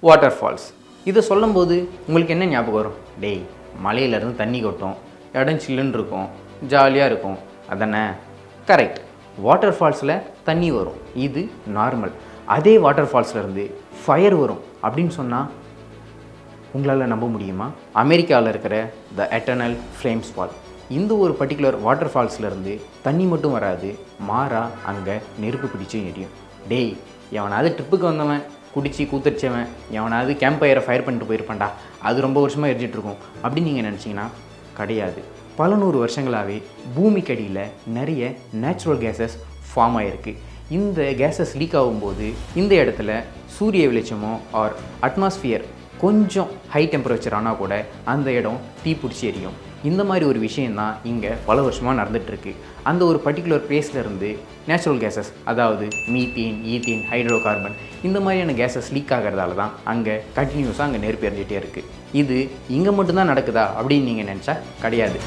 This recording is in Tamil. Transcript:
Water falls. இதை சொல்லும்போது உங்களுக்கு என்ன ஞாபகம் வரும்? டேய், மலையிலேருந்து தண்ணி கொட்டும், இடம் சில்லுன்னு இருக்கும், ஜாலியாக இருக்கும், அதானே? கரெக்ட். வாட்டர் ஃபால்ஸில் தண்ணி வரும், இது நார்மல். அதே வாட்டர் ஃபால்ஸ்லேருந்து ஃபயர் வரும் அப்படின்னு சொன்னால் உங்களால் நம்ப முடியுமா? அமெரிக்காவில் இருக்கிற த எட்டர்னல் ஃப்ளேம்ஸ் ஃபால், இந்த ஒரு பர்டிகுலர் வாட்டர் ஃபால்ஸ்லேருந்து தண்ணி மட்டும் வராது, மாறா அங்கே நெருப்பு பிடிச்சி எரியும். டேய், எவனாவது ட்ரிப்புக்கு வந்தவன் குடிச்சு கூத்தடிச்சவன் எவனாவது கேம்ப் ஃபயரை ஃபயர் பண்ணிட்டு போயிருப்பான்டா, அது ரொம்ப வருஷமாக எரிஞ்சிட்ருக்கும் அப்படின்னு நீங்கள் நினச்சிங்கன்னா கிடையாது. பல 100 வருஷங்களாகவே பூமிக்கடியில் நிறைய நேச்சுரல் கேஸஸ் ஃபார்ம் ஆகிருக்கு. இந்த கேஸஸ் லீக் ஆகும்போது இந்த இடத்துல சூரிய வெளிச்சமோ ஆர் அட்மாஸ்ஃபியர் கொஞ்சம் ஹை டெம்பரேச்சர் ஆனால் கூட அந்த இடம் தீப்பிடிச்சி எரியும். இந்த மாதிரி ஒரு விஷயந்தான் இங்கே பல வருஷமாக நடந்துகிட்ருக்கு. அந்த ஒரு பர்டிகுலர் பிளேஸ்லேருந்து நேச்சுரல் கேஸஸ், அதாவது மீத்தேன், ஈத்தேன், ஹைட்ரோ கார்பன், இந்த மாதிரியான கேஸஸ் லீக் ஆகிறதால தான் அங்கே கண்டினியூஸாக அங்கே நெருப்பு எரிஞ்சிட்டே இருக்குது. இது இங்கே மட்டும்தான் நடக்குதா அப்படின்னு நீங்கள் நினச்சா கிடையாது.